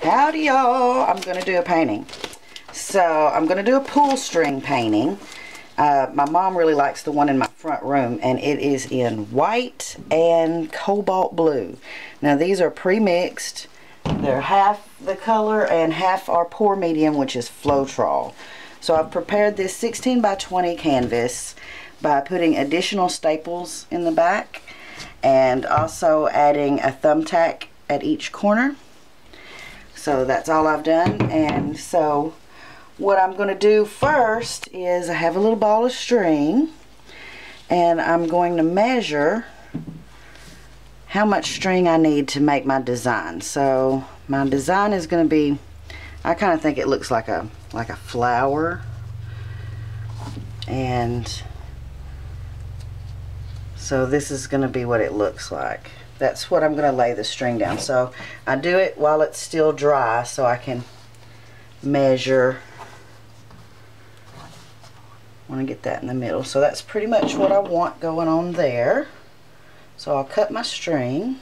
Howdy y'all, I'm going to do a painting. So I'm going to do a pull string painting. My mom really likes the one in my front room, and it is in white and cobalt blue. Now these are pre-mixed. They're half the color and half our pour medium, which is Floetrol. So I've prepared this 16 by 20 canvas by putting additional staples in the back and also adding a thumbtack at each corner. So that's all I've done. And so what I'm going to do first is I have a little ball of string, and I'm going to measure how much string I need to make my design. So my design is going to be, I kind of think it looks like a flower, and so this is going to be what it looks like. That's what I'm going to lay the string down. So I do it while it's still dry so I can measure. I want to get that in the middle. So that's pretty much what I want going on there. So I'll cut my string,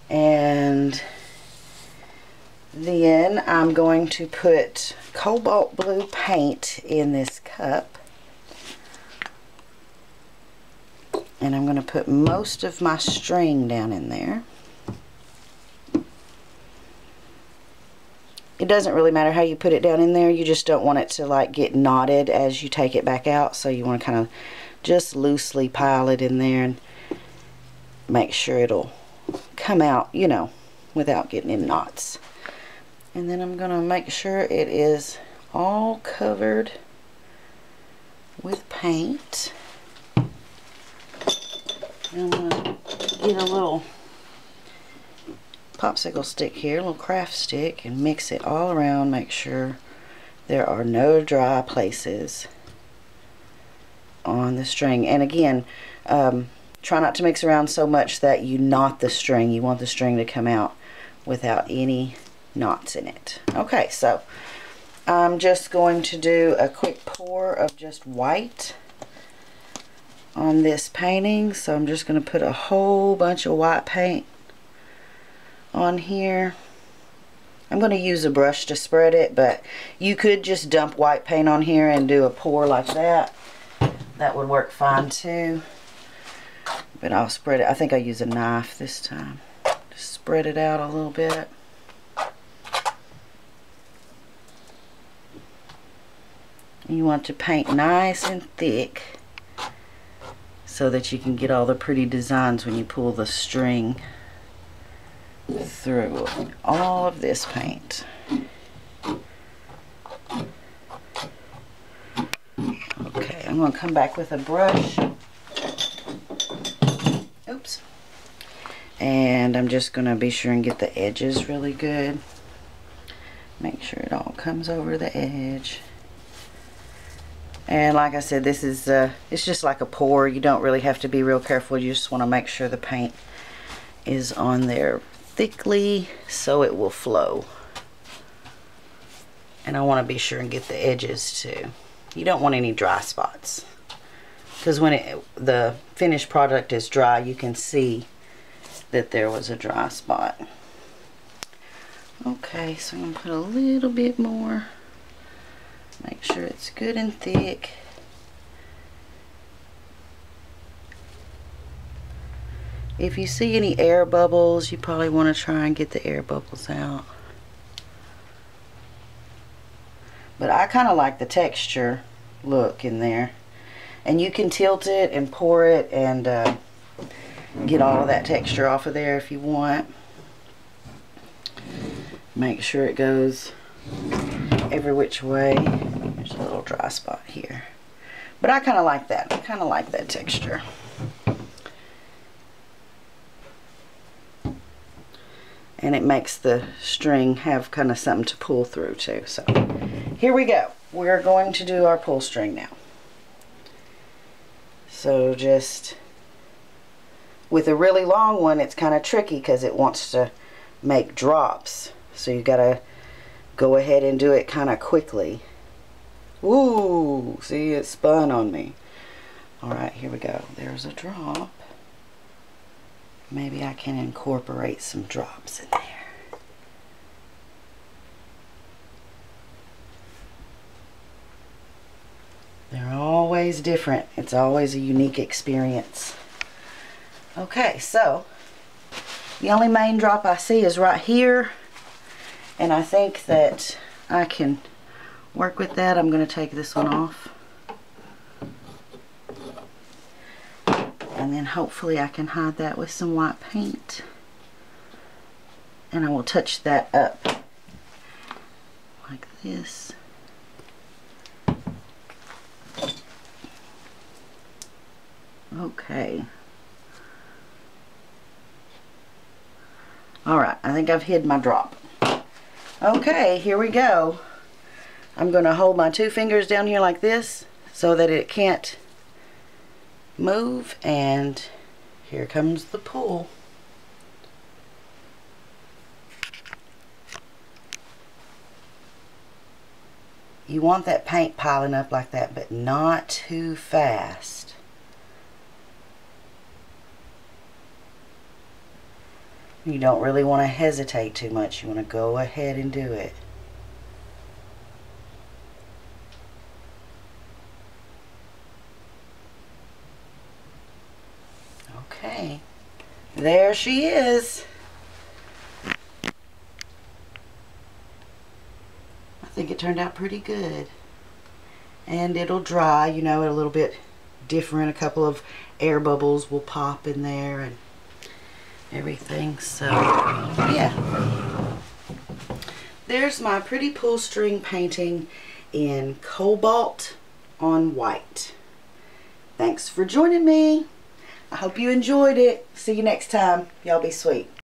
and then I'm going to put cobalt blue paint in this cup. And I'm going to put most of my string down in there. It doesn't really matter how you put it down in there. You just don't want it to like get knotted as you take it back out. So you want to kind of just loosely pile it in there and make sure it'll come out, you know, without getting in knots. And then I'm going to make sure it is all covered with paint. And I'm going to get a little popsicle stick here, a little craft stick, and mix it all around. Make sure there are no dry places on the string. And again, try not to mix around so much that you knot the string. You want the string to come out without any knots in it. Okay, so I'm just going to do a quick pour of just white on this painting. So I'm just going to put a whole bunch of white paint on here. I'm going to use a brush to spread it, but you could just dump white paint on here and do a pour like that. That would work fine too. But I'll spread it. I think I use a knife this time. Just spread it out a little bit. You want to paint nice and thick so that you can get all the pretty designs when you pull the string through all of this paint. Okay, I'm going to come back with a brush. Oops. And I'm just going to be sure and get the edges really good. Make sure it all comes over the edge. And like I said, this is it's just like a pour. You don't really have to be real careful. You just want to make sure the paint is on there thickly so it will flow. And I want to be sure and get the edges too. You don't want any dry spots, because when the finished product is dry, you can see that there was a dry spot. Okay, so I'm going to put a little bit more. Make sure it's good and thick. If you see any air bubbles, you probably want to try and get the air bubbles out. But I kind of like the texture look in there. And you can tilt it and pour it and get all of that texture off of there if you want. Make sure it goes every which way. There's a little dry spot here. But I kind of like that. I kind of like that texture. And it makes the string have kind of something to pull through too. So here we go. We're going to do our pull string now. So just with a really long one, it's kind of tricky because it wants to make drops. So you gotta go ahead and do it kind of quickly. Ooh, see, it spun on me. Alright, here we go. There's a drop. Maybe I can incorporate some drops in there. always different. It's always a unique experience. Okay, so the only main drop I see is right here, and I think that I can work with that. I'm going to take this one off, and then hopefully I can hide that with some white paint, and I will touch that up like this. Okay. Alright, I think I've hid my drop. Okay, here we go. I'm going to hold my two fingers down here like this so that it can't move, and here comes the pool. You want that paint piling up like that, but not too fast. You don't really want to hesitate too much. You want to go ahead and do it. Okay, there she is. I think it turned out pretty good. And it'll dry, you know, a little bit different. A couple of air bubbles will pop in there and everything. So yeah, there's my pretty pull string painting in Cobalt on white. Thanks for joining me. I hope you enjoyed it. See you next time. Y'all be sweet.